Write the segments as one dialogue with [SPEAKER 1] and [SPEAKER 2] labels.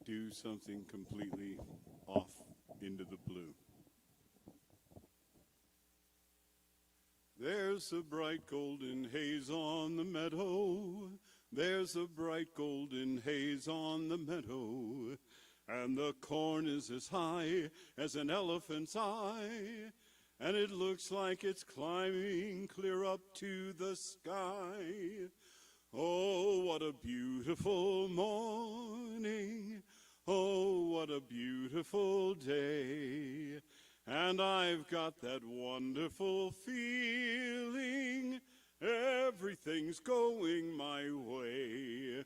[SPEAKER 1] do something completely off into the blue. There's a bright golden haze on the meadow. There's a bright golden haze on the meadow. And the corn is as high as an elephant's eye. And it looks like it's climbing clear up to the sky. Oh, what a beautiful morning. Oh, what a beautiful day. And I've got that wonderful feeling everything's going my way.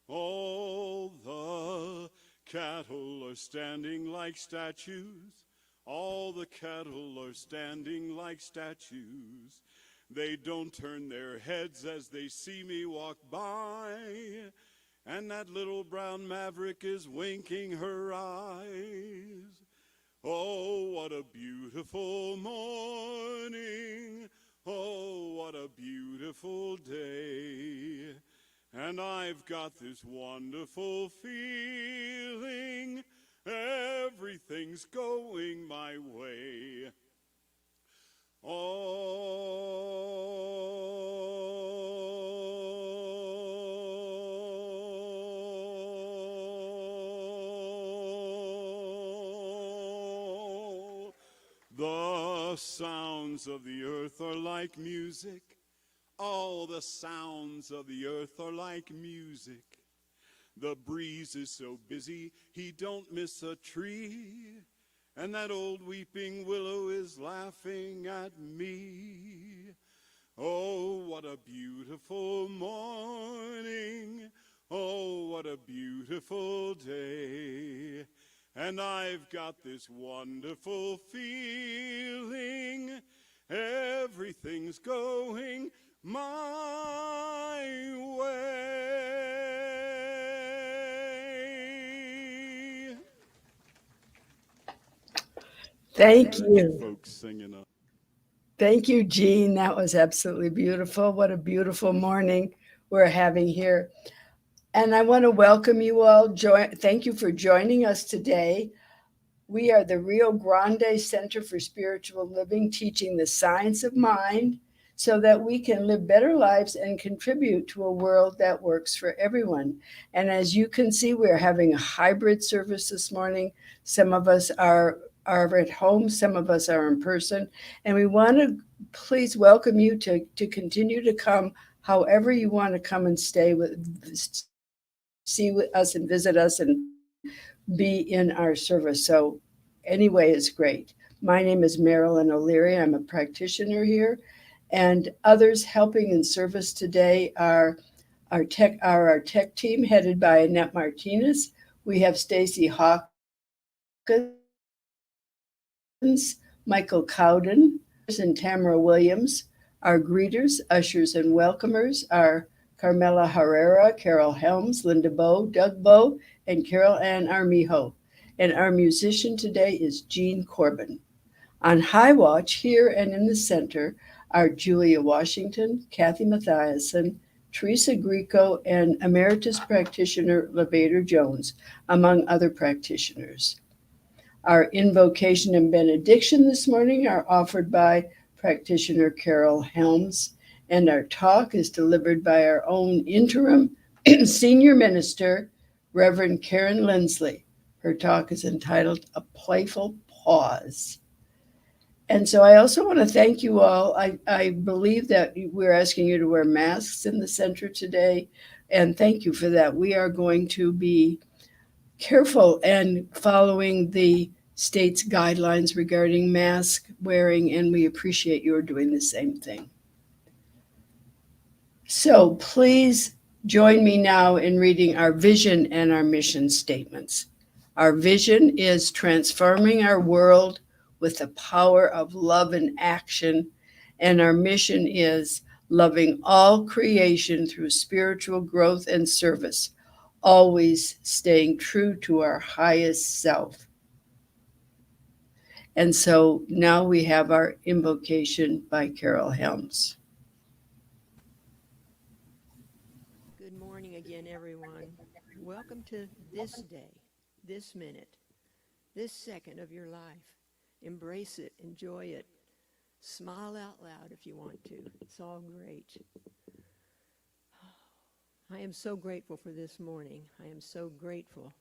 [SPEAKER 1] All the cattle are standing like statues. All the cattle are standing like statues. They don't turn their heads as they see me walk by. And that little brown maverick is winking her eyes. Oh, what a beautiful morning. Oh, what a beautiful day. And I've got this wonderful feeling everything's going my way. Oh, the sounds of the earth are like music. All the sounds of the earth are like music. The breeze is so busy, he don't miss a tree. And that old weeping willow is laughing at me. Oh, what a beautiful morning. Oh, what a beautiful day. And I've got this wonderful feeling everything's going my way.
[SPEAKER 2] Thank you.
[SPEAKER 1] Folks singing up.
[SPEAKER 2] Thank you, Jean. That was absolutely beautiful. What a beautiful morning we're having here. And I want to welcome you all. Thank you for joining us today. We are the Rio Grande Center for Spiritual Living, teaching the science of mind so that we can live better lives and contribute to a world that works for everyone. And as you can see, we're having a hybrid service this morning. Some of us are at home, some of us are in person, and we want to please welcome you to continue to come however you want to come and see us and visit us and be in our service. So anyway, it's great. My name is Marilyn O'Leary. I'm a practitioner here, and others helping in service today are our tech team headed by Annette Martinez. We have Stacy Hawkins, Michael Cowden, and Tamara Williams. Our greeters, ushers, and welcomers are Carmela Herrera, Carol Helms, Linda Bowe, Doug Bowe, and Carol Ann Armijo. And our musician today is Jean Corbin. On High Watch here and in the center are Julia Washington, Kathy Mathiasen, Teresa Grieco, and emeritus practitioner Levader Jones, among other practitioners. Our invocation and benediction this morning are offered by practitioner Carol Helms, and our talk is delivered by our own interim senior minister, Reverend Karen Lindsley. Her talk is entitled A Playful Pause. And so I also want to thank you all. I believe that we're asking you to wear masks in the center today, and thank you for that. We are going to be careful and following the state's guidelines regarding mask wearing, and we appreciate your doing the same thing. So please join me now in reading our vision and our mission statements. Our vision is transforming our world with the power of love and action, and our mission is loving all creation through spiritual growth and service, always staying true to our highest self. And so now we have our invocation by Carol Helms.
[SPEAKER 3] Good morning again, everyone. Welcome to this day. this minute, this second of your life. Embrace it, enjoy it. Smile out loud if you want to. It's all great. I am so grateful for this morning. I am so grateful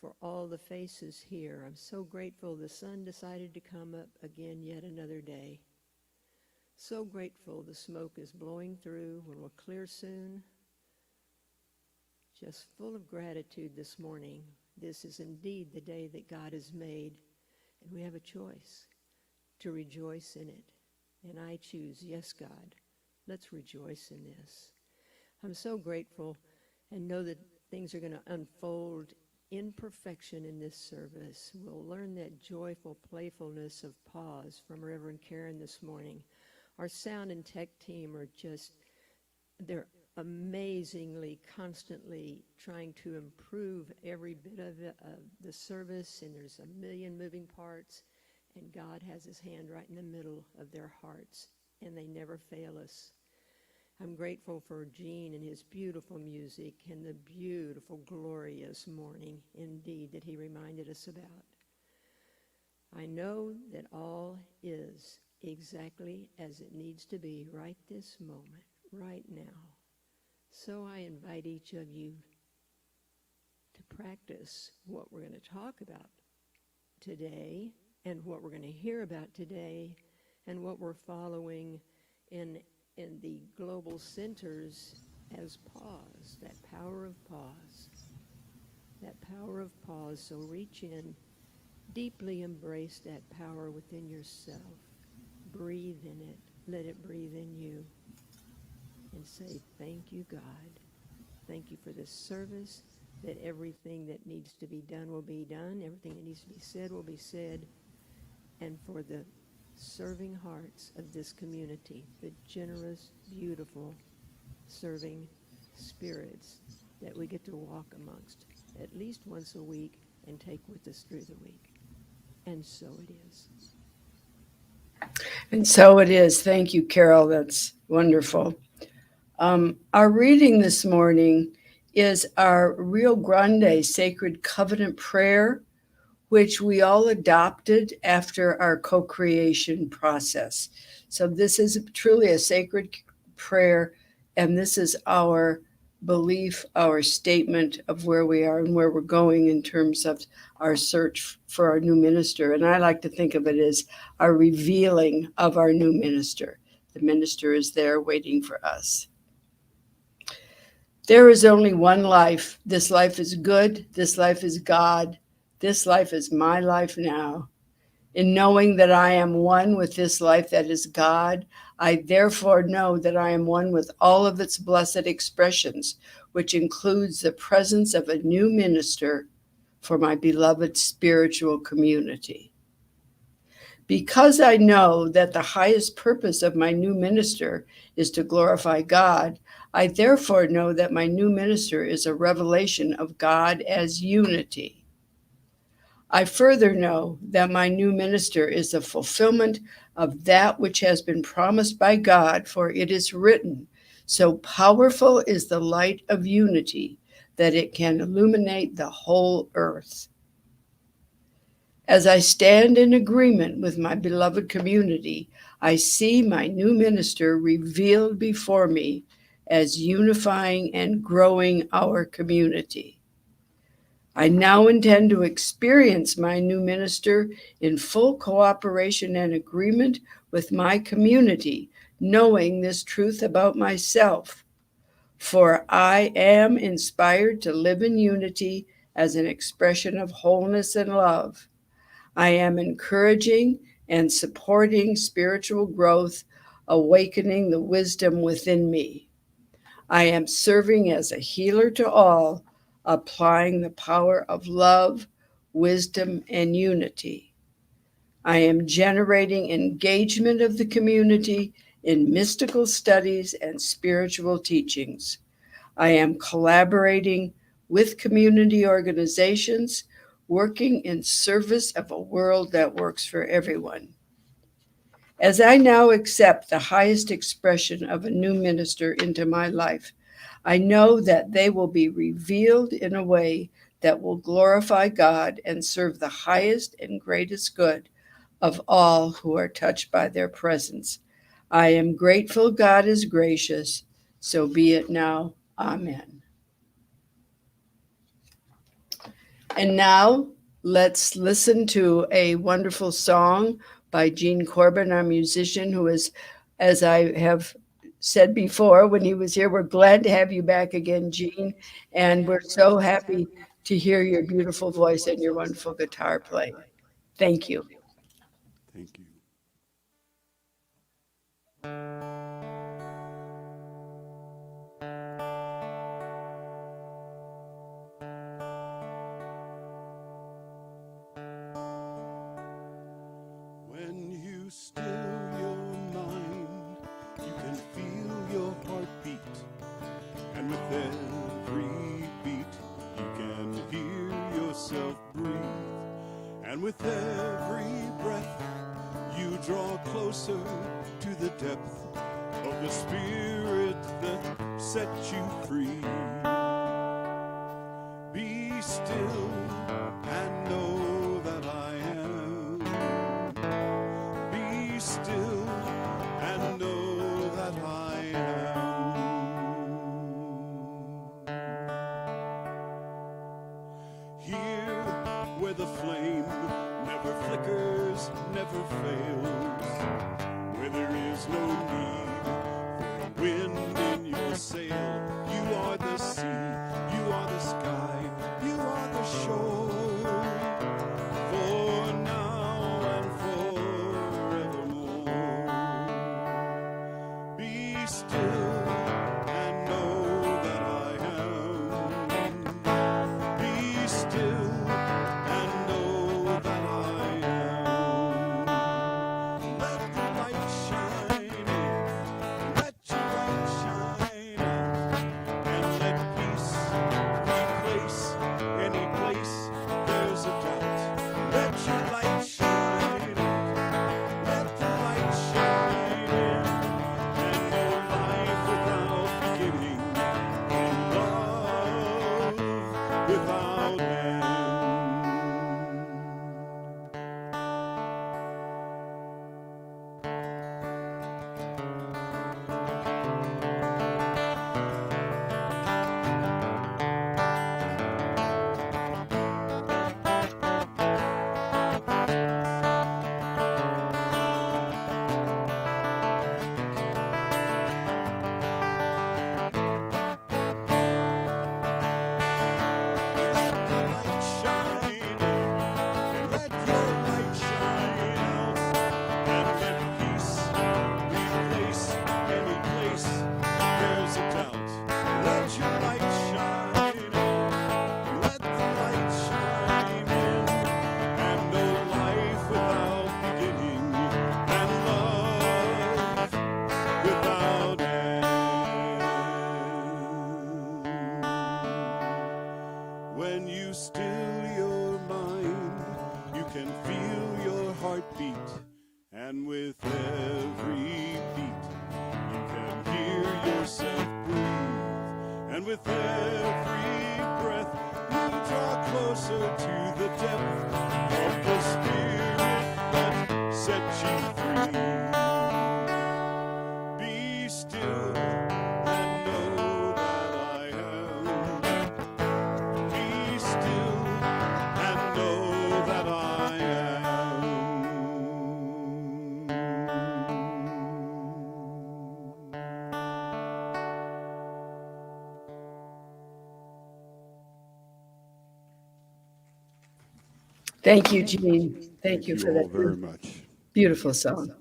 [SPEAKER 3] for all the faces here. I'm so grateful the sun decided to come up again yet another day. So grateful the smoke is blowing through. We'll clear soon. Just full of gratitude this morning. This is indeed the day that God has made, and we have a choice to rejoice in it. And I choose, yes, God, let's rejoice in this. I'm so grateful and know that things are going to unfold in perfection in this service. We'll learn that joyful playfulness of pause from Reverend Karen this morning. Our sound and tech team are just, they're amazingly, constantly trying to improve every bit of the service, and there's a million moving parts, and God has his hand right in the middle of their hearts, and they never fail us. I'm grateful for Gene and his beautiful music and the beautiful, glorious morning, indeed, that he reminded us about. I know that all is exactly as it needs to be right this moment, right now. So I invite each of you to practice what we're going to talk about today and what we're going to hear about today and what we're following in the global centers as pause, that power of pause. That power of pause. So reach in, deeply embrace that power within yourself. Breathe in it. Let it breathe in you. And say, thank you, God. Thank you for this service, that everything that needs to be done will be done. Everything that needs to be said will be said. And for the serving hearts of this community, the generous, beautiful, serving spirits that we get to walk amongst at least once a week and take with us through the week. And so it is.
[SPEAKER 2] And so it is. Thank you, Carol. That's wonderful. Our reading this morning is our Rio Grande Sacred Covenant Prayer, which we all adopted after our co-creation process. So this is truly a sacred prayer, and this is our belief, our statement of where we are and where we're going in terms of our search for our new minister. And I like to think of it as our revealing of our new minister. The minister is there waiting for us. There is only one life. This life is good. This life is God. This life is my life now. In knowing that I am one with this life that is God, I therefore know that I am one with all of its blessed expressions, which includes the presence of a new minister for my beloved spiritual community. Because I know that the highest purpose of my new minister is to glorify God, I therefore know that my new minister is a revelation of God as unity. I further know that my new minister is a fulfillment of that which has been promised by God, for it is written, so powerful is the light of unity that it can illuminate the whole earth. As I stand in agreement with my beloved community, I see my new minister revealed before me as unifying and growing our community. I now intend to experience my new minister in full cooperation and agreement with my community, knowing this truth about myself. For I am inspired to live in unity as an expression of wholeness and love. I am encouraging and supporting spiritual growth, awakening the wisdom within me. I am serving as a healer to all, applying the power of love, wisdom, and unity. I am generating engagement of the community in mystical studies and spiritual teachings. I am collaborating with community organizations, working in service of a world that works for everyone. As I now accept the highest expression of a new minister into my life, I know that they will be revealed in a way that will glorify God and serve the highest and greatest good of all who are touched by their presence. I am grateful God is gracious. So be it now. Amen. And now let's listen to a wonderful song by Gene Corbin, our musician, who is, as I have said before when he was here, we're glad to have you back again, Gene. And we're so happy to hear your beautiful voice and your wonderful guitar playing. Thank you.
[SPEAKER 1] Thank you. When you still your mind, you can feel your heartbeat. And with every beat, you can hear yourself breathe. And with every breath, you draw closer to the depth of the spirit that sets you free. Be still and know that I am. Be still and know that I am. Here where the flame never flickers, never fails, where there is no need for wind in your sail. You are the sea, you are the sky, you are the shore, for now and forevermore. Be still and know that I am. Be still and know that I am. Let the light shine in, let your light shine out, and let peace replace any place there's a doubt. Let your light shine out, let the light shine in, and know life without beginning, and love without end. When you still your mind, you can feel your heartbeat, and with every beat, you can hear yourself breathe. And with every breath, you draw closer to the depth of the spirit that sets you free. Be still and know that I am. Be still and know that I am.
[SPEAKER 2] Thank you, Jean. Thank you for
[SPEAKER 1] all
[SPEAKER 2] that
[SPEAKER 1] very much.
[SPEAKER 2] beautiful song.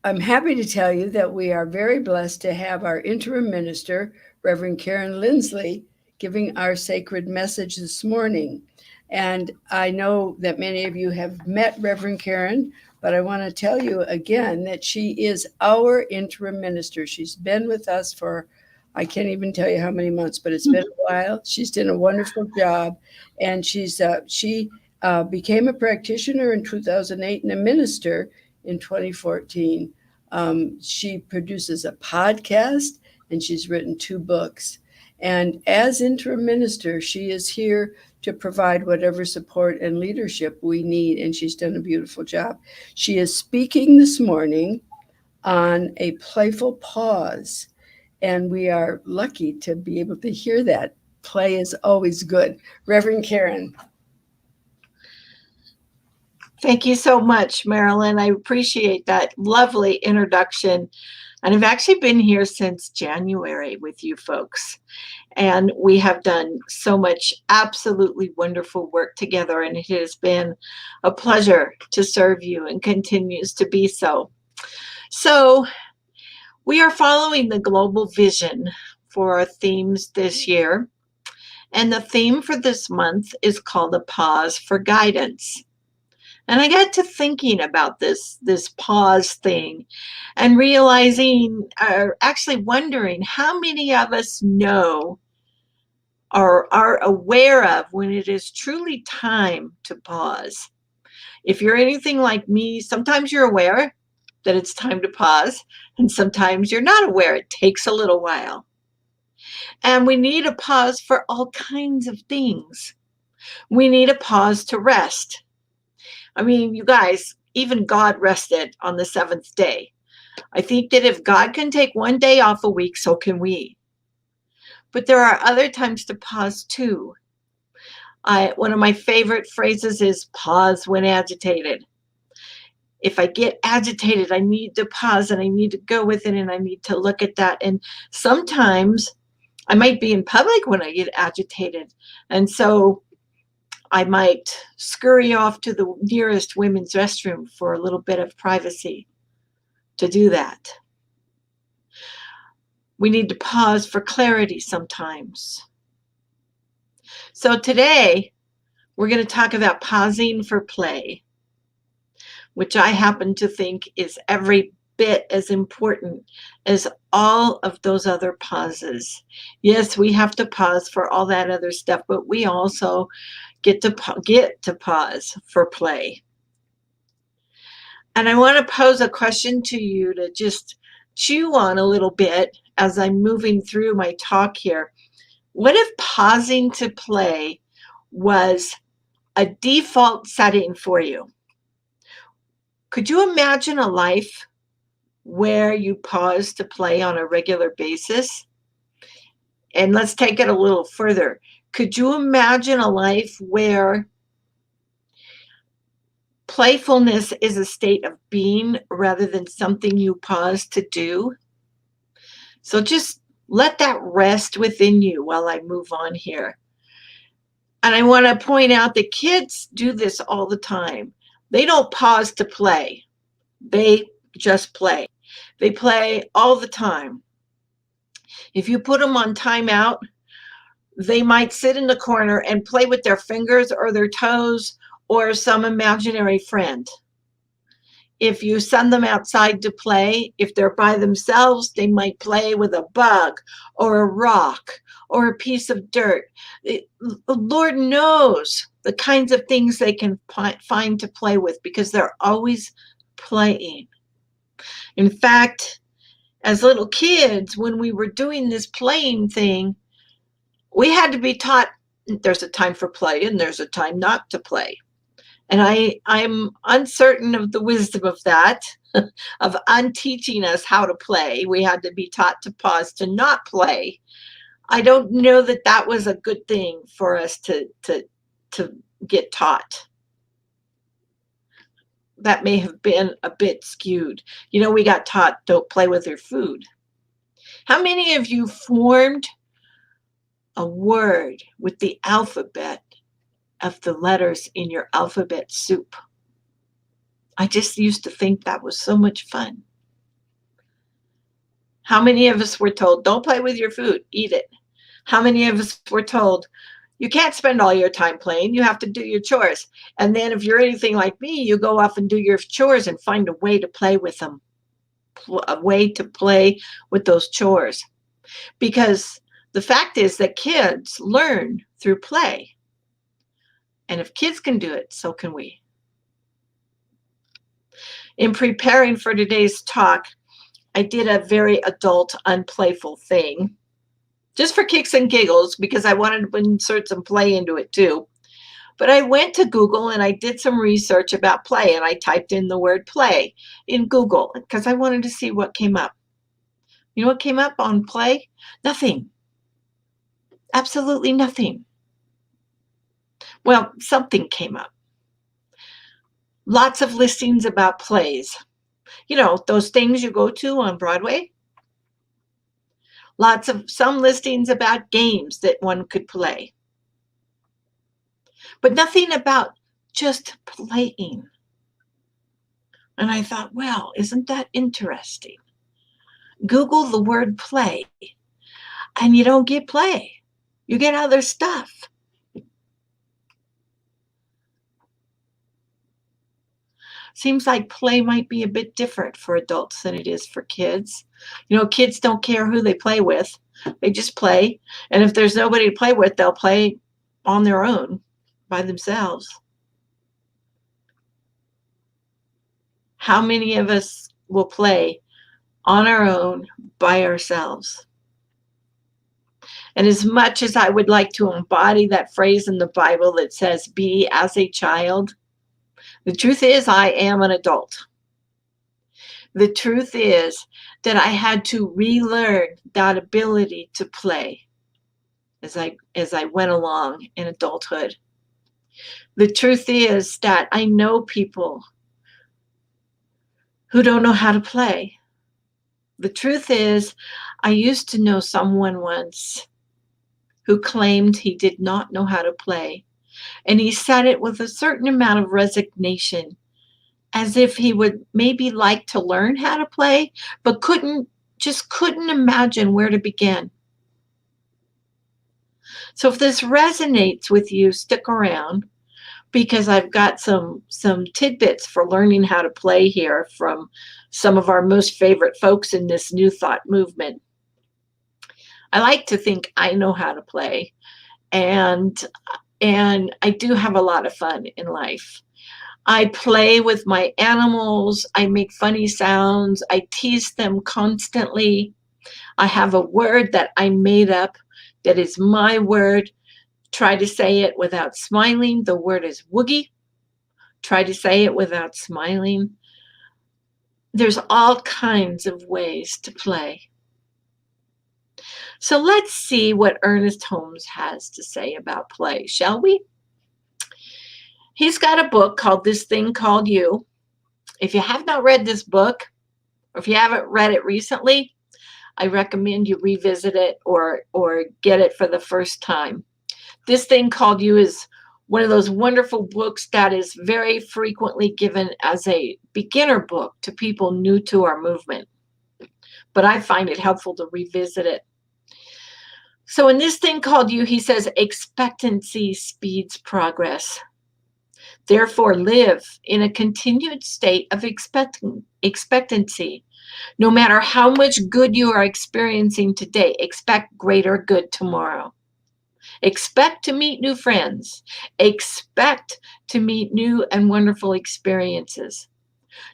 [SPEAKER 2] I'm happy to tell you that we are very blessed to have our interim minister, Reverend Karen Lindsley, giving our sacred message this morning. And I know that many of you have met Reverend Karen, but I want to tell you again that she is our interim minister. She's been with us for, I can't even tell you how many months, but it's been a while. She's done a wonderful job, and she became a practitioner in 2008 and a minister in 2014. She produces a podcast, and she's written 2 books. And as interim minister, she is here to provide whatever support and leadership we need, and she's done a beautiful job. She is speaking this morning on a playful pause, and we are lucky to be able to hear that. Play is always good. Reverend Karen.
[SPEAKER 4] Thank you so much, Marilyn. I appreciate that lovely introduction. And I've actually been here since January with you folks. And we have done so much absolutely wonderful work together. And it has been a pleasure to serve you and continues to be so. So we are following the global vision for our themes this year. And the theme for this month is called A Pause for Guidance. And I got to thinking about this pause thing and realizing, or actually wondering, how many of us know or are aware of when it is truly time to pause. If you're anything like me, sometimes you're aware that it's time to pause, and sometimes you're not aware. It takes a little while. And we need a pause for all kinds of things. We need a pause to rest. I mean, you guys, even God rested on the seventh day. I think that if God can take one day off a week, so can we. But there are other times to pause too. One of my favorite phrases is pause when agitated. If I get agitated, I need to pause and I need to go with it and I need to look at that. And sometimes I might be in public when I get agitated. And so I might scurry off to the nearest women's restroom for a little bit of privacy to do that. We need to pause for clarity sometimes. So today, we're going to talk about pausing for play, which I happen to think is every bit as important as all of those other pauses. Yes, we have to pause for all that other stuff, but we also get to pause for play. And I want to pose a question to you to just chew on a little bit as I'm moving through my talk here. What if pausing to play was a default setting for you? Could you imagine a life where you pause to play on a regular basis? And let's take it a little further. Could you imagine a life where playfulness is a state of being rather than something you pause to do? So just let that rest within you while I move on here. And I want to point out that kids do this all the time. They don't pause to play. They just play. They play all the time. If you put them on timeout, they might sit in the corner and play with their fingers or their toes or some imaginary friend. If you send them outside to play, if they're by themselves, they might play with a bug or a rock or a piece of dirt. The Lord knows the kinds of things they can find to play with because they're always playing. In fact, as little kids, when we were doing this playing thing, we had to be taught there's a time for play and there's a time not to play. And I'm uncertain of the wisdom of that, of unteaching us how to play. We had to be taught to pause to not play. I don't know that that was a good thing for us to get taught. That may have been a bit skewed. You know, we got taught don't play with your food. How many of you formed a word with the alphabet of the letters in your alphabet soup? I just used to think that was so much fun. How many of us were told, don't play with your food, eat it? How many of us were told, you can't spend all your time playing, you have to do your chores? And then if you're anything like me, you go off and do your chores and find a way to play with them, a way to play with those chores. Because the fact is that kids learn through play. And if kids can do it, so can we. In preparing for today's talk, I did a very adult, unplayful thing. just for kicks and giggles, because I wanted to insert some play into it too. But I went to Google and I did some research about play, and I typed in the word play in Google because I wanted to see what came up. You know what came up on play? Nothing. Absolutely nothing. Well, something came up. Lots of listings about plays. You know, those things you go to on Broadway. Some listings about games that one could play. But nothing about just playing. And I thought, well, isn't that interesting? Google the word play, and you don't get play. You get other stuff. Seems like play might be a bit different for adults than it is for kids. You know, kids don't care who they play with. They just play. And if there's nobody to play with, they'll play on their own by themselves. How many of us will play on our own by ourselves? And as much as I would like to embody that phrase in the Bible that says, be as a child, the truth is I am an adult. The truth is that I had to relearn that ability to play as I went along in adulthood. The truth is that I know people who don't know how to play. The truth is, I used to know someone once who claimed he did not know how to play, and he said it with a certain amount of resignation, as if he would maybe like to learn how to play, but couldn't imagine where to begin. So if this resonates with you, stick around, because I've got some tidbits for learning how to play here from some of our most favorite folks in this New Thought movement. I like to think I know how to play, and I do have a lot of fun in life. I play with my animals. I make funny sounds. I tease them constantly. I have a word that I made up that is my word. Try to say it without smiling. The word is woogie. Try to say it without smiling. There's all kinds of ways to play. So let's see what Ernest Holmes has to say about play, shall we? He's got a book called This Thing Called You. If you have not read this book, or if you haven't read it recently, I recommend you revisit it or get it for the first time. This Thing Called You is one of those wonderful books that is very frequently given as a beginner book to people new to our movement. But I find it helpful to revisit it. So in This Thing Called You, he says, expectancy speeds progress. Therefore, live in a continued state of expectancy. No matter how much good you are experiencing today, expect greater good tomorrow. Expect to meet new friends. Expect to meet new and wonderful experiences.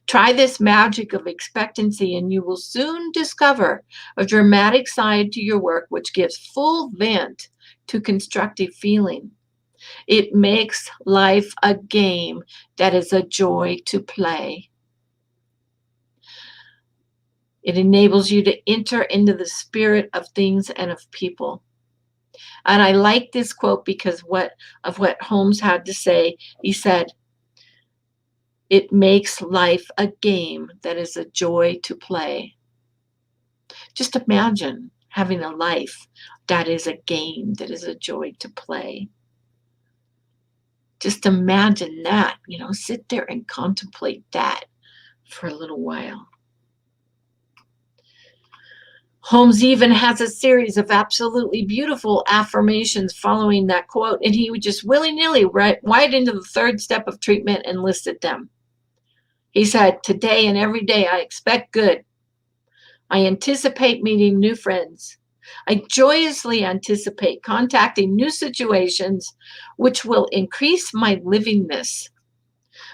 [SPEAKER 4] Try this magic of expectancy, and you will soon discover a dramatic side to your work which gives full vent to constructive feeling. It makes life a game that is a joy to play. It enables you to enter into the spirit of things and of people. And I like this quote because of what Holmes had to say. He said, it makes life a game that is a joy to play. Just imagine having a life that is a game that is a joy to play. Just imagine that, sit there and contemplate that for a little while. Holmes even has a series of absolutely beautiful affirmations following that quote, and he would just willy-nilly right into the third step of treatment and listed them. He said, today and every day I expect good. I anticipate meeting new friends. I joyously anticipate contacting new situations which will increase my livingness.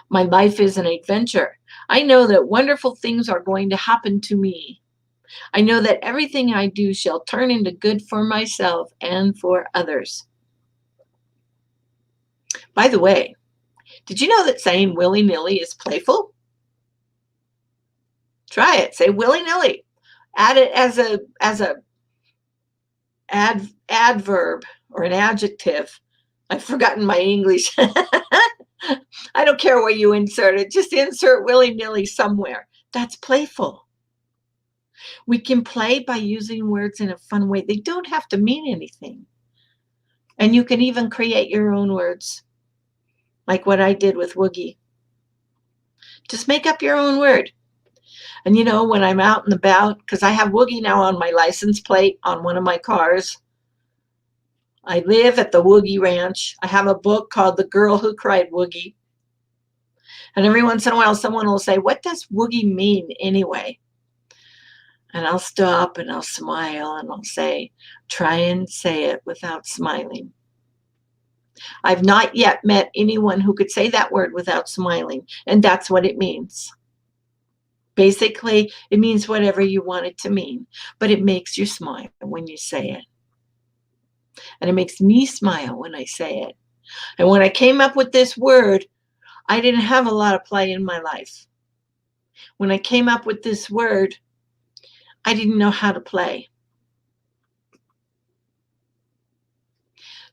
[SPEAKER 4] My life is an adventure. I know that wonderful things are going to happen to me. I know that everything I do shall turn into good for myself and for others. By the way, did you know that saying willy-nilly is playful? Try it. Say willy-nilly. Add it as a adverb or an adjective. I've forgotten my English. I don't care where you insert it. Just insert willy-nilly somewhere. That's playful. We can play by using words in a fun way. They don't have to mean anything. And you can even create your own words, like what I did with Woogie. Just make up your own word. And you know, when I'm out and about, because I have Woogie now on my license plate on one of my cars. I live at the Woogie Ranch. I have a book called The Girl Who Cried Woogie. And every once in a while, someone will say, what does Woogie mean anyway? And I'll stop and I'll smile and I'll say, try and say it without smiling. I've not yet met anyone who could say that word without smiling. And that's what it means. Basically, it means whatever you want it to mean, but it makes you smile when you say it. And it makes me smile when I say it. And when I came up with this word, I didn't have a lot of play in my life. When I came up with this word, I didn't know how to play.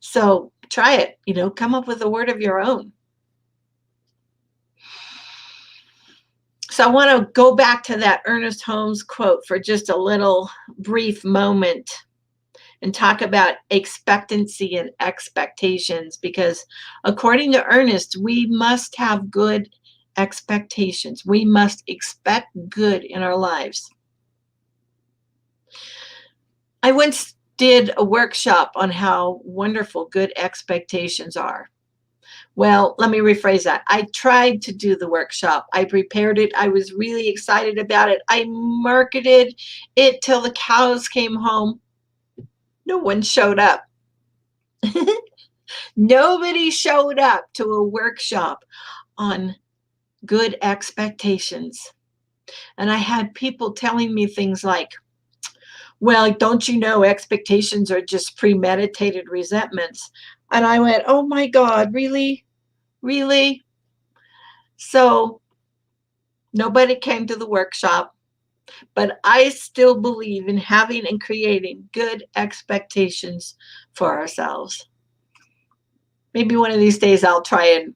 [SPEAKER 4] So try it, come up with a word of your own. So I want to go back to that Ernest Holmes quote for just a little brief moment and talk about expectancy and expectations, because according to Ernest, we must have good expectations. We must expect good in our lives. I once did a workshop on how wonderful good expectations are. Well, let me rephrase that. I tried to do the workshop. I prepared it. I was really excited about it. I marketed it till the cows came home. No one showed up. Nobody showed up to a workshop on good expectations. And I had people telling me things like, well, don't you know expectations are just premeditated resentments? And I went, oh my God, really? Really? So nobody came to the workshop, but I still believe in having and creating good expectations for ourselves. Maybe one of these days I'll try and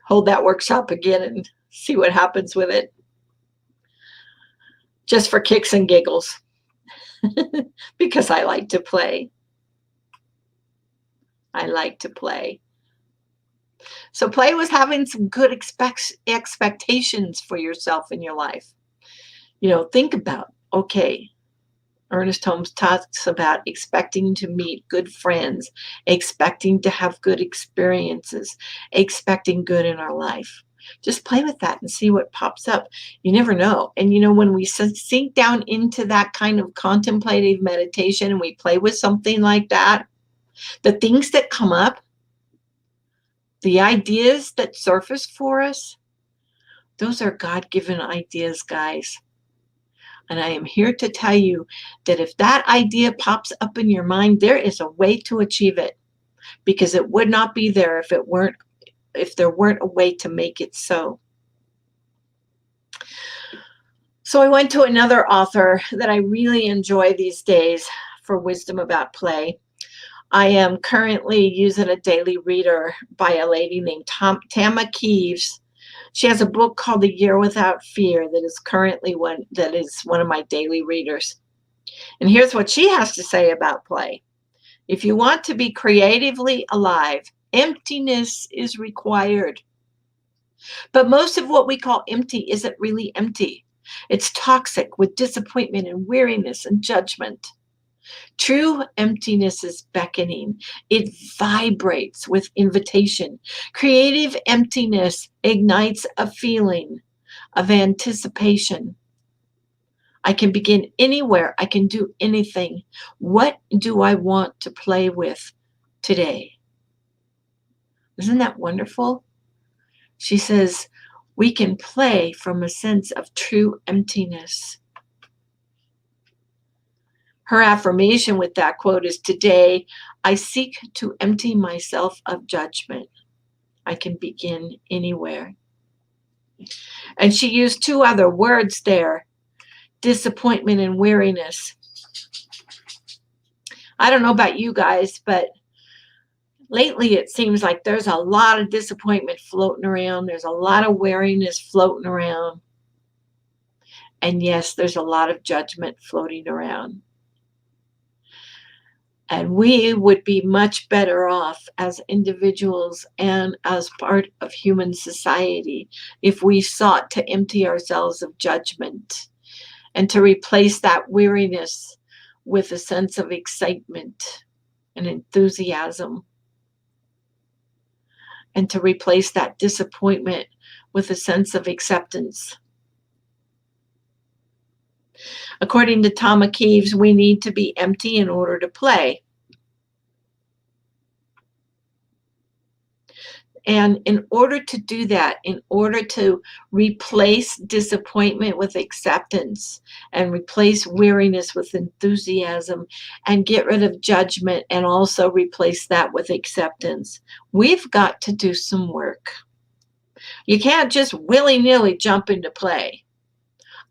[SPEAKER 4] hold that workshop again and see what happens with it. Just for kicks and giggles. Because I like to play. I like to play. So play was having some good expectations for yourself in your life. Think about, okay, Ernest Holmes talks about expecting to meet good friends, expecting to have good experiences, expecting good in our life. Just play with that and see what pops up. You never know. And when we sink down into that kind of contemplative meditation and we play with something like that, the things that come up, the ideas that surface for us, those are God-given ideas, guys. And I am here to tell you that if that idea pops up in your mind, there is a way to achieve it, because it would not be there if there weren't a way to make it so. So I went to another author that I really enjoy these days for wisdom about play. I am currently using a daily reader by a lady named Tama Keeves. She has a book called The Year Without Fear that is currently one of my daily readers. And here's what she has to say about play. If you want to be creatively alive, emptiness is required. But most of what we call empty isn't really empty. It's toxic with disappointment and weariness and judgment. True emptiness is beckoning. It vibrates with invitation. Creative emptiness ignites a feeling of anticipation. I can begin anywhere. I can do anything. What do I want to play with today? Isn't that wonderful? She says, we can play from a sense of true emptiness. Her affirmation with that quote is, today I seek to empty myself of judgment. I can begin anywhere. And she used two other words there, disappointment and weariness. I don't know about you guys, but lately it seems like there's a lot of disappointment floating around. There's a lot of weariness floating around. And yes, there's a lot of judgment floating around. And we would be much better off as individuals and as part of human society if we sought to empty ourselves of judgment and to replace that weariness with a sense of excitement and enthusiasm, and to replace that disappointment with a sense of acceptance. According to Tom McKeeves, we need to be empty in order to play. And in order to do that, in order to replace disappointment with acceptance and replace weariness with enthusiasm and get rid of judgment and also replace that with acceptance, we've got to do some work. You can't just willy-nilly jump into play.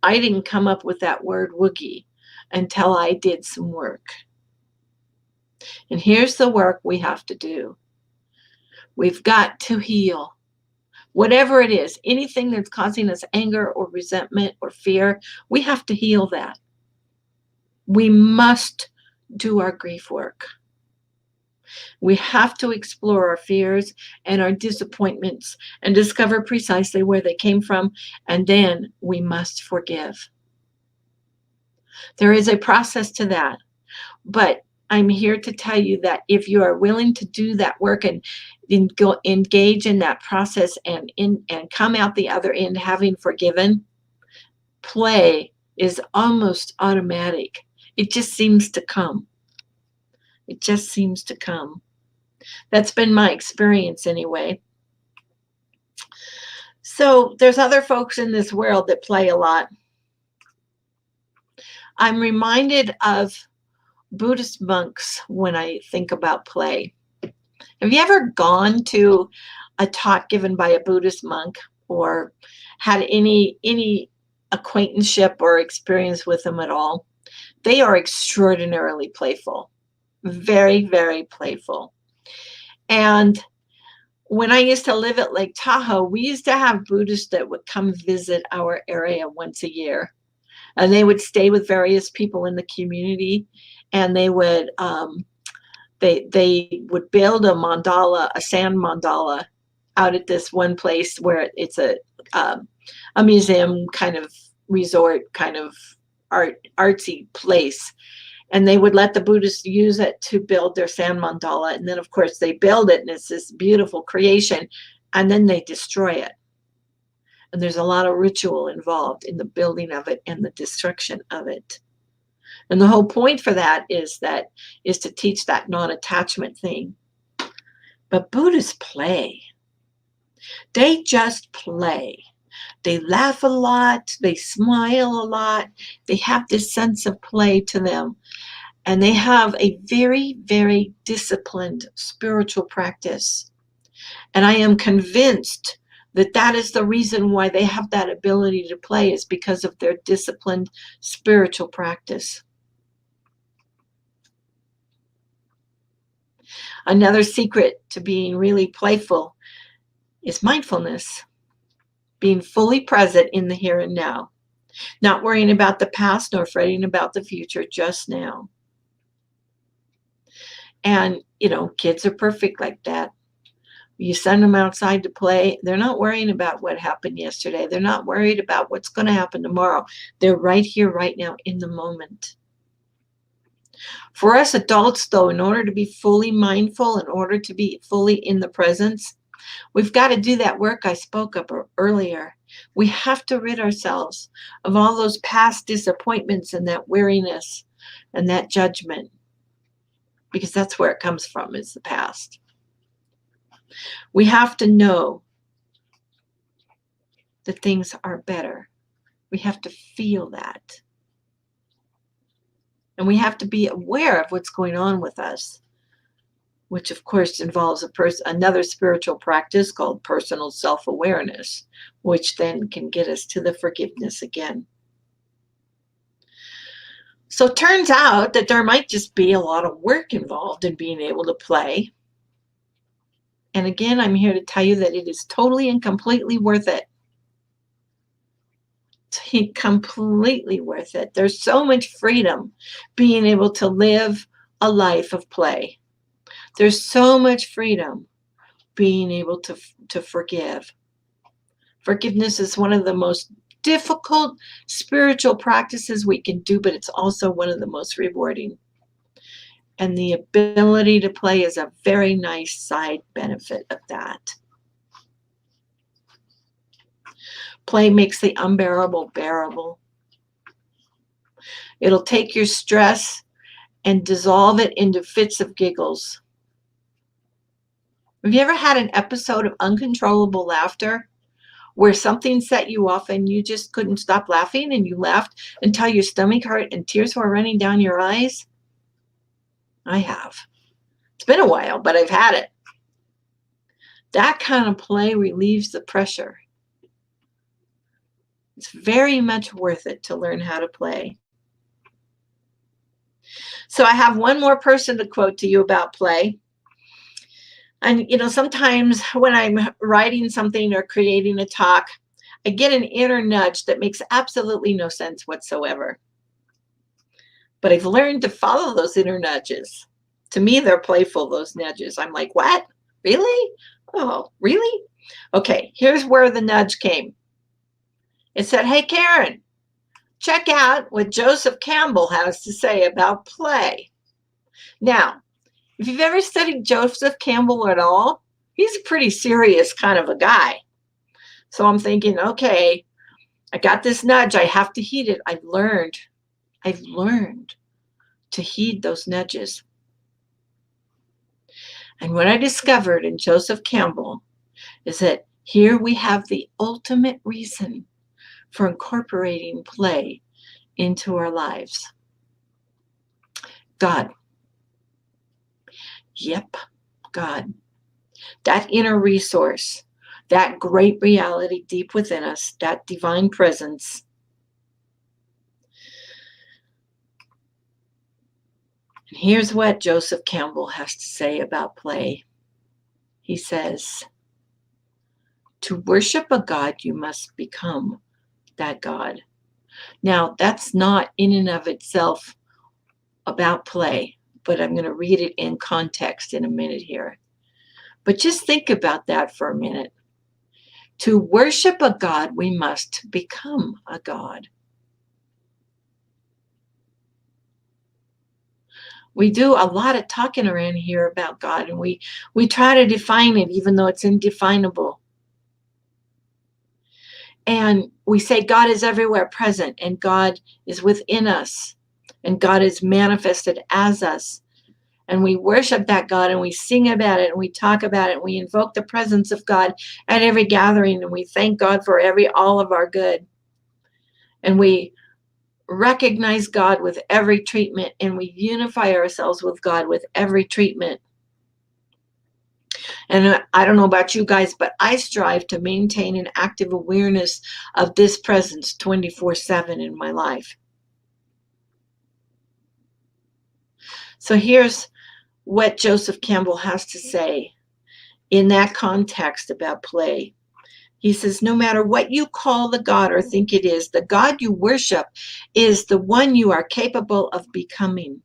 [SPEAKER 4] I didn't come up with that word woogie until I did some work. And here's the work we have to do. We've got to heal. Whatever it is, anything that's causing us anger or resentment or fear, we have to heal that. We must do our grief work. We have to explore our fears and our disappointments and discover precisely where they came from, and then we must forgive. There is a process to that, but I'm here to tell you that if you are willing to do that work and engage in that process and come out the other end having forgiven, play is almost automatic. It just seems to come. It just seems to come. That's been my experience anyway. So there's other folks in this world that play a lot. I'm reminded of Buddhist monks when I think about play. Have you ever gone to a talk given by a Buddhist monk or had any acquaintanceship or experience with them at all? They are extraordinarily playful, very, very playful. And when I used to live at Lake Tahoe, we used to have Buddhists that would come visit our area once a year. And they would stay with various people in the community, and they would they would build a mandala, a sand mandala, out at this one place where it's a museum kind of resort, kind of artsy place. And they would let the Buddhists use it to build their sand mandala. And then, of course, they build it, and it's this beautiful creation, and then they destroy it. And there's a lot of ritual involved in the building of it and the destruction of it. And the whole point for that is to teach that non-attachment thing. But Buddhists play. They just play. They laugh a lot. They smile a lot. They have this sense of play to them. And they have a very, very disciplined spiritual practice. And I am convinced that that is the reason why they have that ability to play, is because of their disciplined spiritual practice. Another secret to being really playful is mindfulness, being fully present in the here and now, not worrying about the past nor fretting about the future, just now. And, kids are perfect like that. You send them outside to play, they're not worrying about what happened yesterday. They're not worried about what's going to happen tomorrow. They're right here, right now, in the moment. For us adults, though, in order to be fully mindful, in order to be fully in the presence, we've got to do that work I spoke of earlier. We have to rid ourselves of all those past disappointments and that weariness and that judgment, because that's where it comes from, is the past. We have to know that things are better. We have to feel that. And we have to be aware of what's going on with us, which of course involves another spiritual practice called personal self-awareness, which then can get us to the forgiveness again. So it turns out that there might just be a lot of work involved in being able to play. And again, I'm here to tell you that it is totally and completely worth it. Completely worth it. There's so much freedom being able to live a life of play. There's so much freedom being able to forgive. Forgiveness is one of the most difficult spiritual practices we can do, but it's also one of the most rewarding. And the ability to play is a very nice side benefit of that. Play makes the unbearable bearable. It'll take your stress and dissolve it into fits of giggles. Have you ever had an episode of uncontrollable laughter where something set you off and you just couldn't stop laughing and you laughed until your stomach hurt and tears were running down your eyes? I have. It's been a while, but I've had it. That kind of play relieves the pressure. It's very much worth it to learn how to play. So I have one more person to quote to you about play. And, sometimes when I'm writing something or creating a talk, I get an inner nudge that makes absolutely no sense whatsoever. But I've learned to follow those inner nudges. To me, they're playful, those nudges. I'm like, what? Really? Oh, really? Okay, here's where the nudge came. It said, hey, Karen, check out what Joseph Campbell has to say about play. Now, if you've ever studied Joseph Campbell at all, he's a pretty serious kind of a guy. So I'm thinking, okay, I got this nudge. I have to heed it. I've learned to heed those nudges. And what I discovered in Joseph Campbell is that here we have the ultimate reason for incorporating play into our lives. God. Yep, God. That inner resource, that great reality deep within us, that divine presence. And here's what Joseph Campbell has to say about play. He says, to worship a God, you must become that God. Now, that's not in and of itself about play, but I'm going to read it in context in a minute here. But just think about that for a minute. To worship a God, we must become a God. We do a lot of talking around here about God, and we try to define it even though it's indefinable. And we say God is everywhere present, and God is within us, and God is manifested as us. And we worship that God, and we sing about it, and we talk about it, and we invoke the presence of God at every gathering, and we thank God for all of our good. And we recognize God with every treatment, and we unify ourselves with God with every treatment. And I don't know about you guys, but I strive to maintain an active awareness of this presence 24/7 in my life. So here's what Joseph Campbell has to say in that context about play. He says, no matter what you call the God or think it is, the God you worship is the one you are capable of becoming.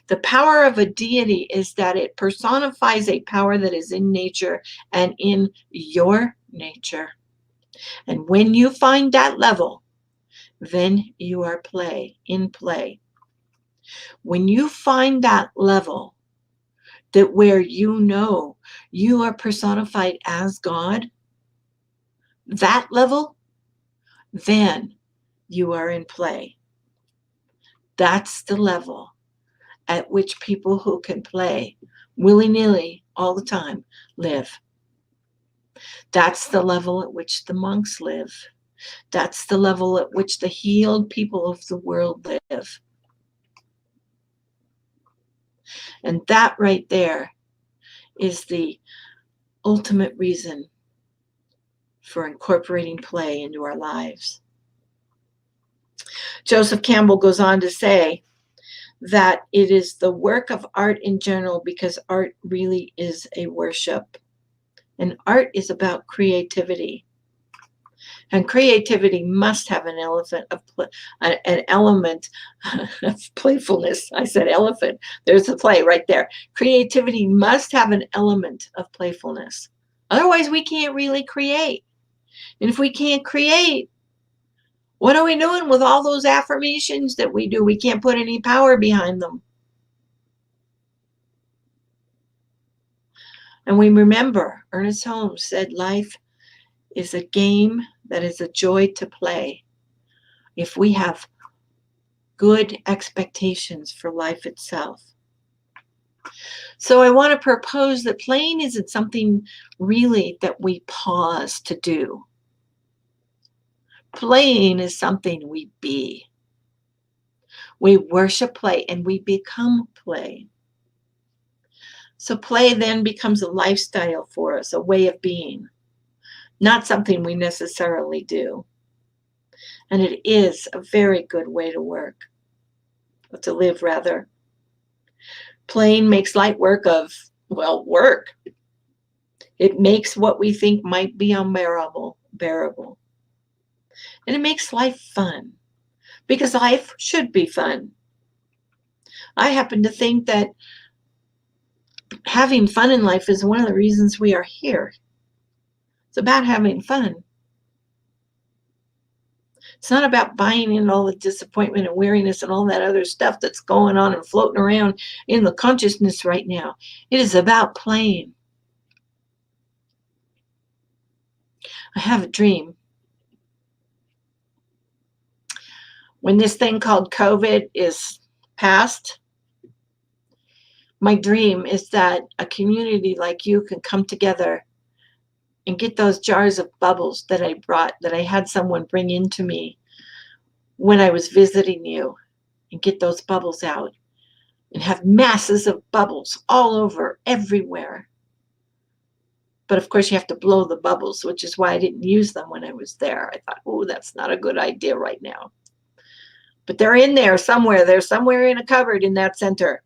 [SPEAKER 4] The power of a deity is that it personifies a power that is in nature and in your nature. And when you find that level, then you are in play. When you find that level, that where you know you are personified as God, that level, then you are in play. That's the level at which people who can play willy-nilly all the time live. That's the level at which the monks live. That's the level at which the healed people of the world live. And that right there is the ultimate reason for incorporating play into our lives. Joseph Campbell goes on to say that it is the work of art in general, because art really is a worship. And art is about creativity. And creativity must have an element of playfulness. I said elephant. There's the play right there. Creativity must have an element of playfulness. Otherwise, we can't really create. And if we can't create, what are we doing with all those affirmations that we do? We can't put any power behind them. And we remember, Ernest Holmes said, life is a game that is a joy to play if we have good expectations for life itself. So I want to propose that playing isn't something really that we pause to do. Playing is something we be. We worship play and we become play. So play then becomes a lifestyle for us, a way of being, not something we necessarily do. And it is a very good way to work, or to live rather. Playing makes light work of, well, work. It makes what we think might be unbearable, bearable. And it makes life fun, because life should be fun. I happen to think that having fun in life is one of the reasons we are here. It's about having fun. It's not about buying in all the disappointment and weariness and all that other stuff that's going on and floating around in the consciousness right now. It is about playing. I have a dream. When this thing called COVID is past, my dream is that a community like you can come together and get those jars of bubbles that I brought, that I had someone bring into me when I was visiting you, and get those bubbles out and have masses of bubbles all over everywhere. But of course you have to blow the bubbles, which is why I didn't use them when I was there. I thought, oh, that's not a good idea right now. But they're in there somewhere. They're somewhere in a cupboard in that center.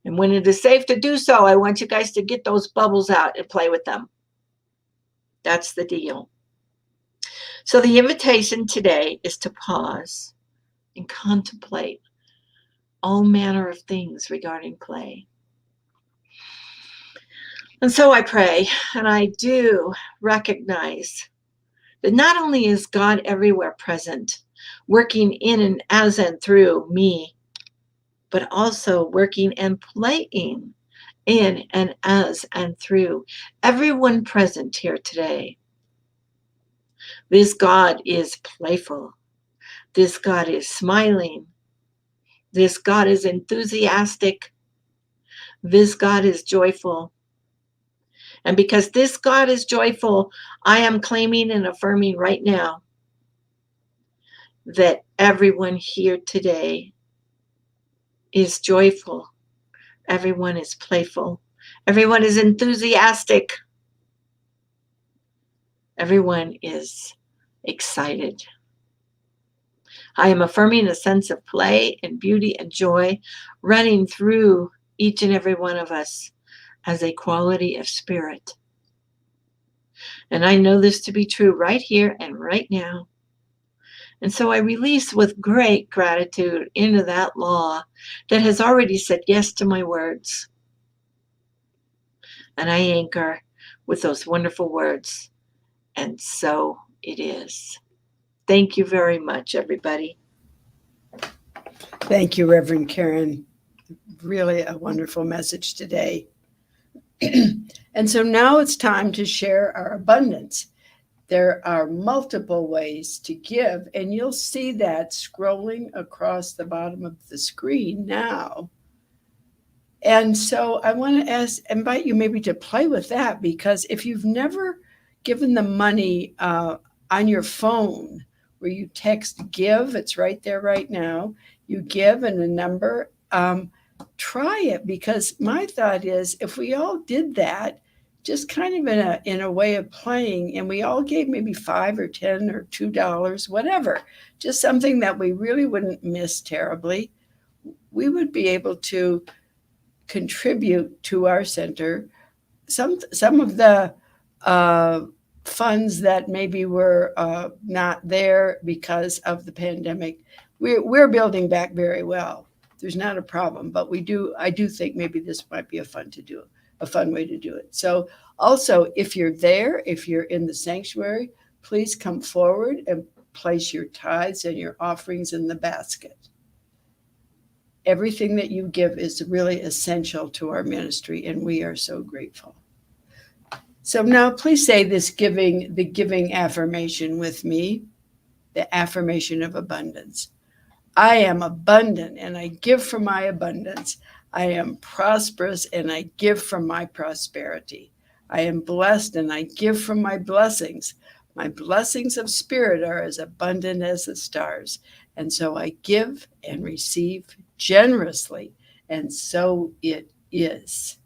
[SPEAKER 4] And when it is safe to do so, I want you guys to get those bubbles out and play with them. That's the deal. So the invitation today is to pause and contemplate all manner of things regarding play. And so I pray, and I do recognize that not only is God everywhere present, working in and as and through me, but also working and playing in and as and through everyone present here today. This God is playful. This God is smiling. This God is enthusiastic. This God is joyful. And because this God is joyful, I am claiming and affirming right now that everyone here today is joyful. Everyone is playful. Everyone is enthusiastic. Everyone is excited. I am affirming a sense of play and beauty and joy running through each and every one of us as a quality of spirit. And I know this to be true right here and right now. And so I release with great gratitude into that law that has already said yes to my words. And I anchor with those wonderful words. And so it is. Thank you very much, everybody.
[SPEAKER 2] Thank you, Reverend Karen. Really a wonderful message today. And so now it's time to share our abundance. There are multiple ways to give, and you'll see that scrolling across the bottom of the screen now. And so I want to invite you maybe to play with that, because if you've never given the money on your phone where you text give, it's right there right now. You give and a number. try it, because my thought is if we all did that, just kind of in a way of playing, and we all gave maybe $5 or $10 or $2, whatever, just something that we really wouldn't miss terribly, we would be able to contribute to our center some of the funds that maybe were not there because of the pandemic. We're building back very well. There's not a problem, but I do think maybe this might be a fun way to do it. So also, if you're there, if you're in the sanctuary, please come forward and place your tithes and your offerings in the basket. Everything that you give is really essential to our ministry, and we are so grateful. So now please say the giving affirmation with me, the affirmation of abundance. I am abundant and I give from my abundance. I am prosperous and I give from my prosperity. I am blessed and I give from my blessings. My blessings of spirit are as abundant as the stars. And so I give and receive generously. And so it is.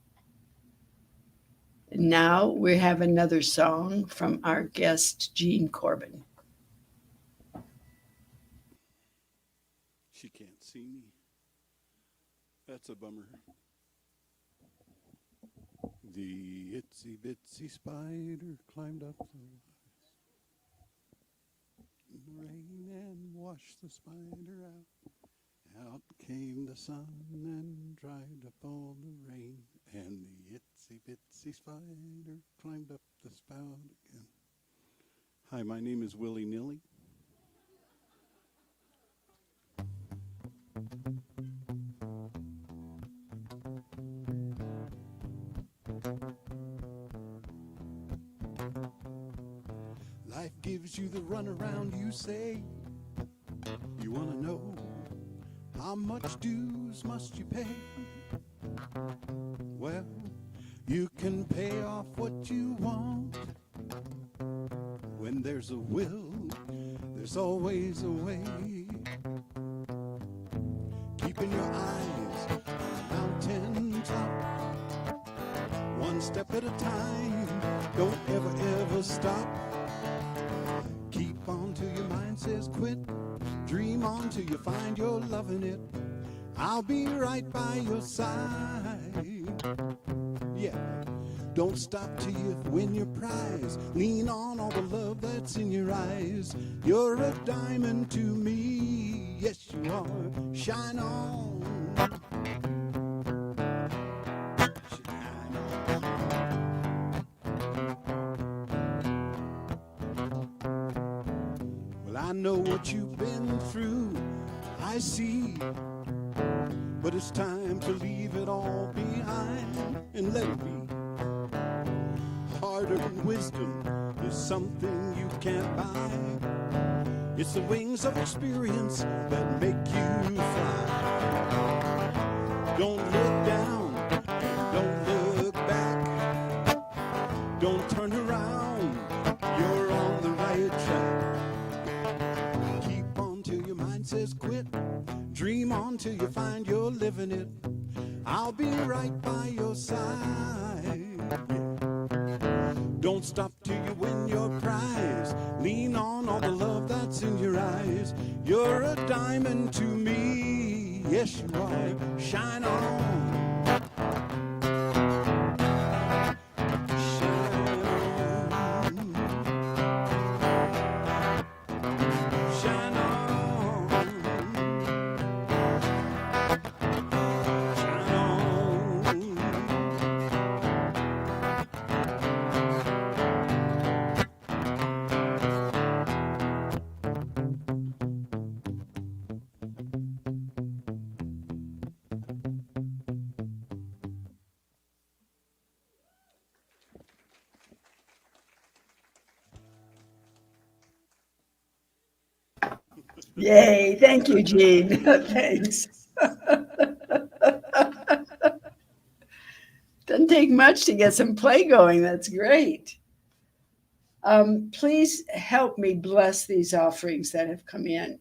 [SPEAKER 2] Now we have another song from our guest, Jean Corbin.
[SPEAKER 1] She can't see me. That's a bummer. The itsy bitsy spider climbed up the rain and washed the spider out. Out came the sun and dried up all the rain, and the itsy bitsy spider climbed up the spout again. Hi, my name is Willy Nilly. Life gives you the runaround, you say. You want to know how much dues must you pay? Well, you can pay off what you want. When there's a will, there's always a way. Keeping your eyes on the mountain top, one step at a time, don't ever stop. Keep on till your mind says quit. Dream on till you find you're loving it. I'll be right by your side. Yeah, don't stop till you win your prize. Lean on all the love that's in your eyes. You're a diamond to me. Yes, you are. Shine on. I know what you've been through, I see, but it's time to leave it all behind and let it be. Hard-earned wisdom is something you can't buy. It's the wings of experience that make you fly. Don't look down and don't look back. Don't turn around, you're on the right track. Says quit, dream on till you find you're living it. I'll be right by your side. Don't stop till you win your prize. Lean on all the love that's in your eyes. You're a diamond to me. Yes, you are. Shine on.
[SPEAKER 2] Yay, thank you, Jean. Thanks. Doesn't take much to get some play going. That's great. Please help me bless these offerings that have come in.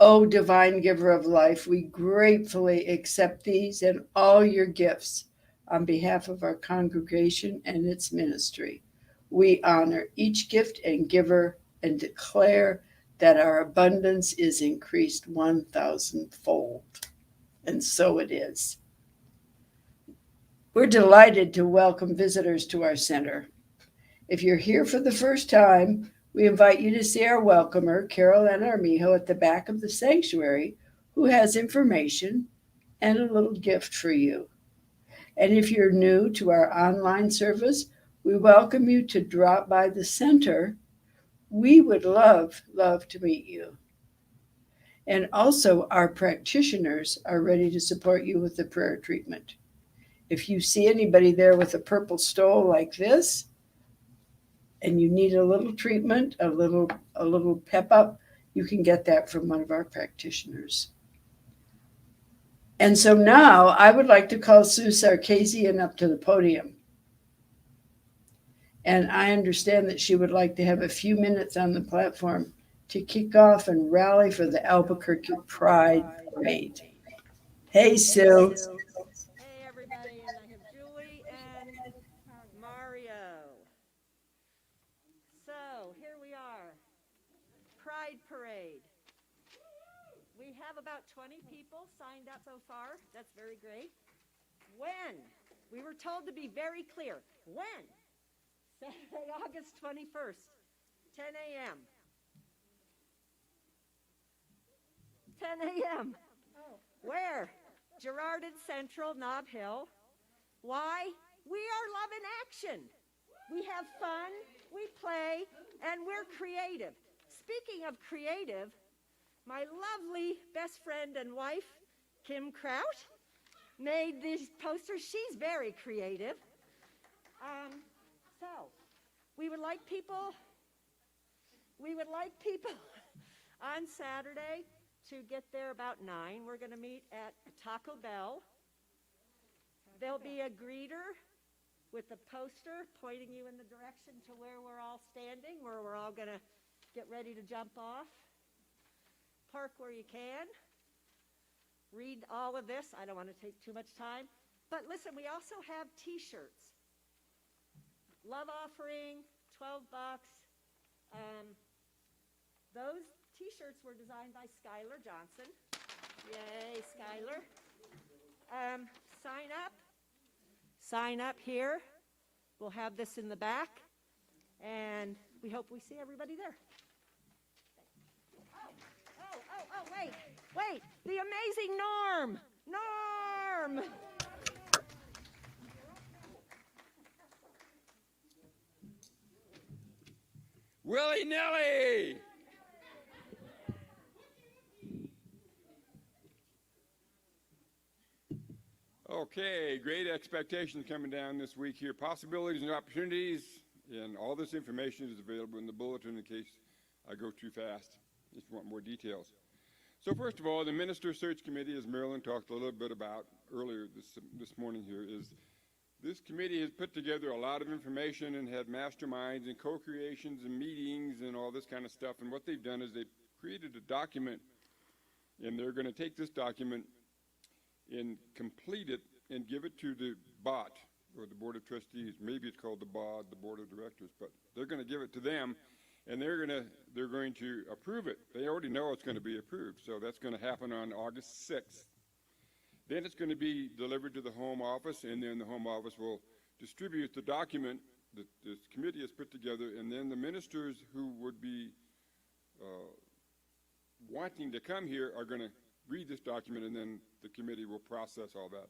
[SPEAKER 2] O divine giver of life, we gratefully accept these and all your gifts on behalf of our congregation and its ministry. We honor each gift and giver and declare that our abundance is increased 1,000-fold. And so it is. We're delighted to welcome visitors to our center. If you're here for the first time, we invite you to see our welcomer, Carol Ann Armijo, at the back of the sanctuary, who has information and a little gift for you. And if you're new to our online service, we welcome you to drop by the center. We would love to meet you. And also, our practitioners are ready to support you with the prayer treatment. If you see anybody there with a purple stole like this, and you need a little treatment, a little pep up, you can get that from one of our practitioners. And so now I would like to call Sue Sarkisian up to the podium. And I understand that she would like to have a few minutes on the platform to kick off and rally for the Albuquerque Pride Parade. Hey, Sue.
[SPEAKER 5] Hey, everybody, and I have Julie and Mario. So here we are, Pride Parade. We have about 20 people signed up so far. That's very great. When? We were told to be very clear. When? Saturday, August 21st, 10 a.m. 10 a.m. Where? Girardin Central, Nob Hill. Why? We are love in action. We have fun, we play, and we're creative. Speaking of creative, my lovely best friend and wife, Kim Kraut, made these posters. She's very creative. So, we would like people on Saturday to get there about 9. We're going to meet at Taco Bell. There'll be a greeter with a poster pointing you in the direction to where we're all standing, where we're all going to get ready to jump off. Park where you can. Read all of this. I don't want to take too much time. But listen, we also have T-shirts. Love offering, $12. Those T-shirts were designed by Skylar Johnson. Yay, Skylar. Sign up here. We'll have this in the back, and we hope we see everybody there. Wait, the amazing Norm.
[SPEAKER 6] Willy-nilly! Okay, great expectations coming down this week here. Possibilities and opportunities, and all this information is available in the bulletin in case I go too fast, if you want more details. So first of all, the Minister Search Committee, as Marilyn talked a little bit about earlier this morning here, is this committee has put together a lot of information and had masterminds and co-creations and meetings and all this kind of stuff. And what they've done is they've created a document, and they're going to take this document and complete it and give it to the BOT, or the Board of Trustees. Maybe it's called the BOD, the Board of Directors, but they're going to give it to them, and they're going to approve it. They already know it's going to be approved, so that's going to happen on August 6th. Then it's going to be delivered to the Home Office, and then the Home Office will distribute the document that this committee has put together, and then the ministers who would be wanting to come here are going to read this document, and then the committee will process all that.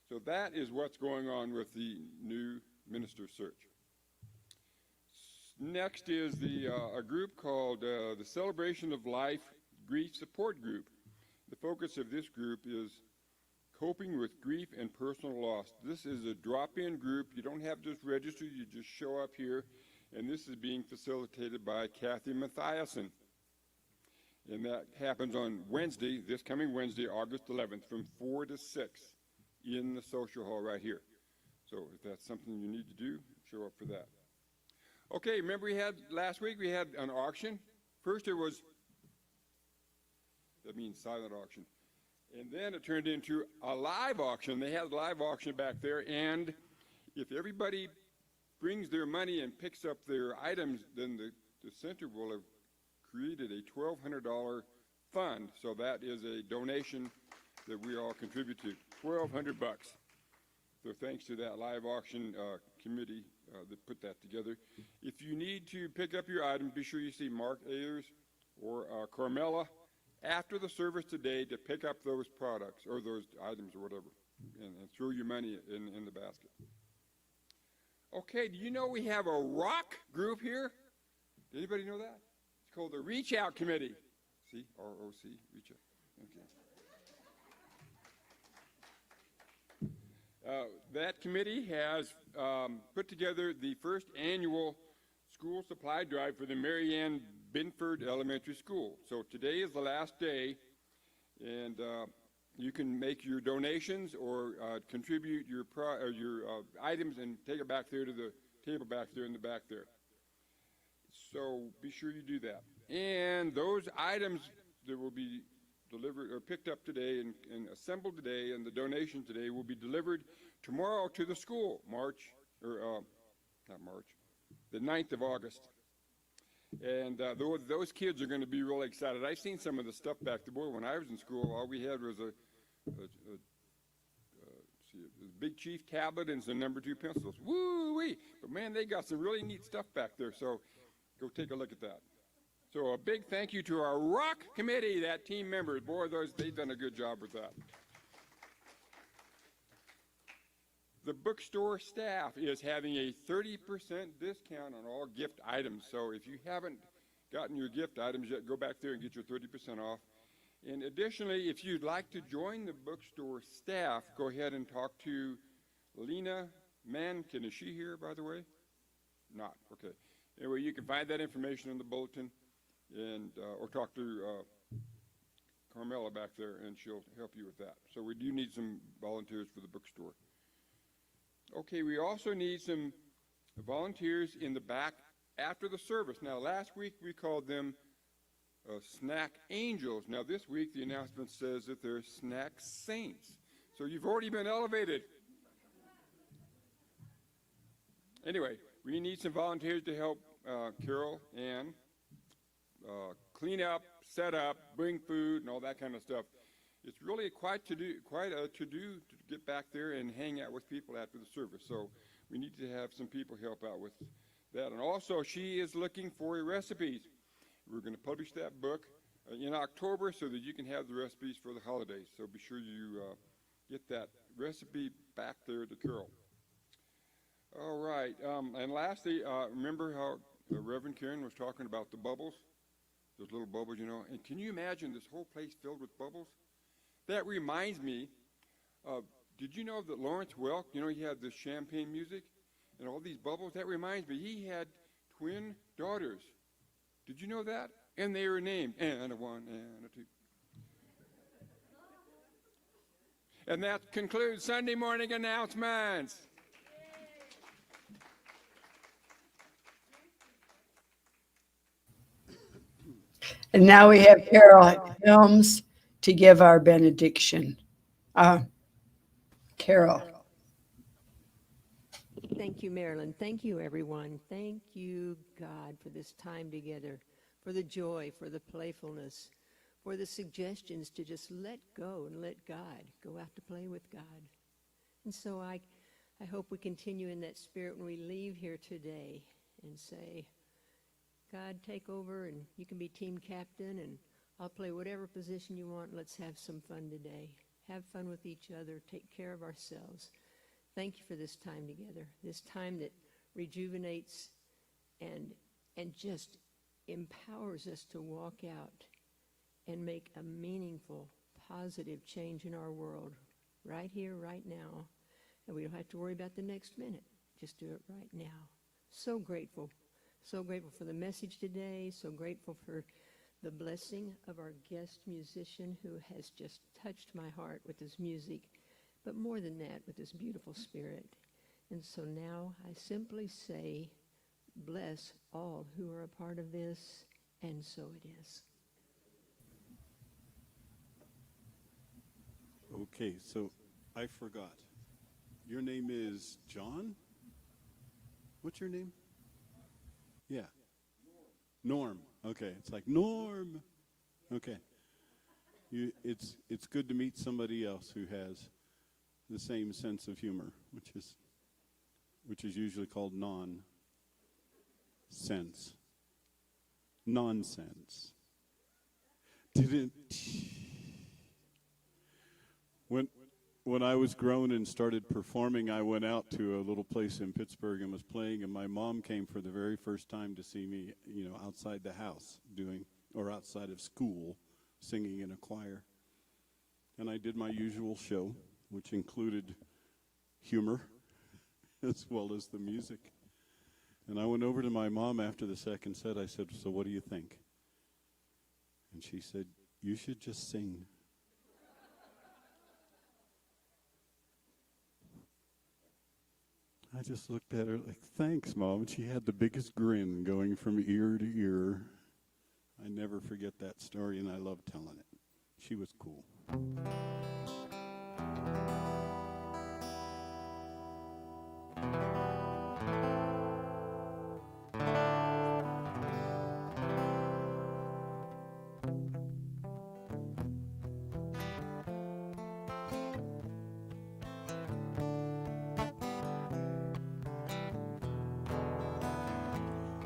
[SPEAKER 6] So that is what's going on with the new minister search. Next is a group called the Celebration of Life Grief Support Group. The focus of this group is coping with grief and personal loss. This is a drop-in group. You don't have to register, you just show up here, and this is being facilitated by Kathy Mathiasen. And that happens on Wednesday, this coming Wednesday, August 11th, from 4 to 6 in the social hall right here. So if that's something you need to do, show up for that. Okay, remember last week we had an auction. First there was That means silent auction. And then it turned into a live auction. They had a live auction back there, and if everybody brings their money and picks up their items, then the center will have created a $1,200 fund. So that is a donation that we all contribute to, $1,200. So thanks to that live auction committee that put that together. If you need to pick up your items, be sure you see Mark Ayers or Carmela after the service today to pick up those products or those items or whatever, and throw your money in the basket. Okay, do you know we have a rock group here? Did anybody know that? It's called the Reach Out Committee. See, R-O-C, Reach Out. Okay. That committee has put together the first annual school supply drive for the Marianne Binford Elementary School. So today is the last day, and you can make your donations or contribute your items and take it back there to the table back there in the back there. So be sure you do that. And those items that will be delivered or picked up today and assembled today, and the donation today will be delivered tomorrow to the school, the 9th of August. And those kids are going to be really excited. I've seen some of the stuff back there. Boy, when I was in school, all we had was a Big Chief tablet and some number 2 pencils. Woo-wee! But man, they got some really neat stuff back there. So go take a look at that. So a big thank you to our ROCK committee, that team members. Boy, they've done a good job with that. The bookstore staff is having a 30% discount on all gift items. So if you haven't gotten your gift items yet, go back there and get your 30% off. And additionally, if you'd like to join the bookstore staff, go ahead and talk to Lena Mankin. Is she here, by the way? Not. Okay. Anyway, you can find that information in the bulletin, and or talk to Carmela back there, and she'll help you with that. So we do need some volunteers for the bookstore. Okay, we also need some volunteers in the back after the service. Now, last week we called them snack angels. Now, this week the announcement says that they're snack saints. So you've already been elevated. Anyway, we need some volunteers to help Carol Ann clean up, set up, bring food, and all that kind of stuff. It's really quite a to-do to get back there and hang out with people after the service. So we need to have some people help out with that. And also, she is looking for recipes. We're going to publish that book in October so that you can have the recipes for the holidays. So be sure you get that recipe back there to Carol. All right. And lastly, remember how Reverend Karen was talking about the bubbles? Those little bubbles, you know. And can you imagine this whole place filled with bubbles? That reminds me of, did you know that Lawrence Welk, you know, he had this champagne music and all these bubbles? That reminds me, he had twin daughters. Did you know that? And they were named and a 1 and a 2. And that concludes Sunday morning announcements.
[SPEAKER 2] And now we have Carol Helms to give our benediction. Carol.
[SPEAKER 3] Thank you, Marilyn. Thank you, everyone. Thank you, God, for this time together, for the joy, for the playfulness, for the suggestions to just let go and let God go out to play with God. And so I hope we continue in that spirit when we leave here today and say, God, take over, and you can be team captain, and I'll play whatever position you want. Let's have some fun today. Have fun with each other. Take care of ourselves. Thank you for this time together, this time that rejuvenates and just empowers us to walk out and make a meaningful, positive change in our world right here, right now. And we don't have to worry about the next minute. Just do it right now. So grateful. So grateful for the message today. So grateful for the blessing of our guest musician who has just touched my heart with his music, but more than that, with his beautiful spirit. And so now I simply say, bless all who are a part of this, and so it is.
[SPEAKER 1] Okay, so I forgot. Your name is John? What's your name? Yeah. Norm. Okay, it's like Norm. Okay. It's good to meet somebody else who has the same sense of humor, which is usually called nonsense. Nonsense. Didn't when I was grown and started performing, I went out to a little place in Pittsburgh and was playing, and my mom came for the very first time to see me, outside the house outside of school, singing in a choir. And I did my usual show, which included humor as well as the music. And I went over to my mom after the second set. I said, "So what do you think?" And she said, "You should just sing." I just looked at her like, "Thanks, Mom." And she had the biggest grin going from ear to ear. I never forget that story, and I love telling it. She was cool.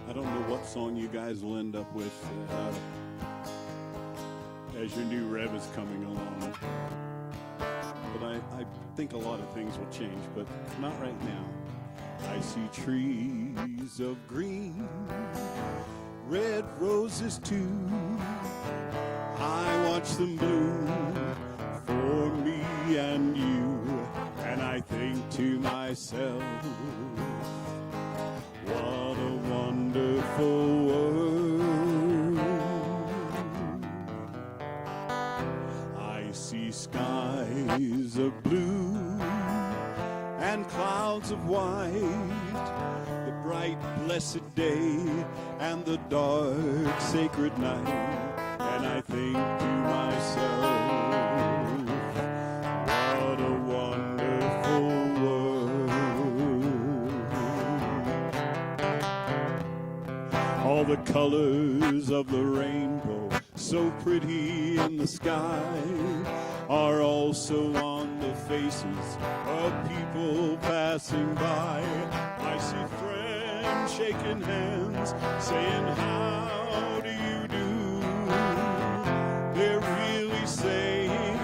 [SPEAKER 1] I don't know what song you guys will end up with as your new rev is coming along. But I think a lot of things will change, but not right now. I see trees of green, red roses too. I watch them bloom for me and you, and I think to myself, what a wonderful world. I see skies of blue and clouds of white, the bright blessed day and the dark sacred night, and I think to myself, what a wonderful world. All the colors of the rainbow, so pretty in the sky, are also on the faces of people passing by. I see friends shaking hands, saying, "How do you do?" They're really saying,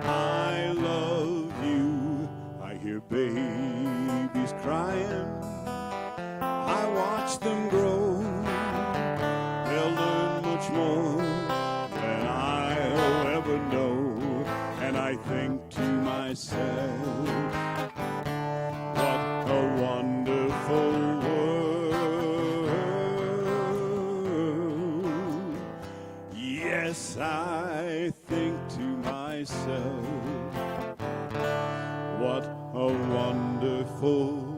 [SPEAKER 1] "I love you." I hear babies crying, I watch them grow. They'll learn much more than I'll ever know. And I think to myself, what a wonderful world. Yes, I think to myself, what a wonderful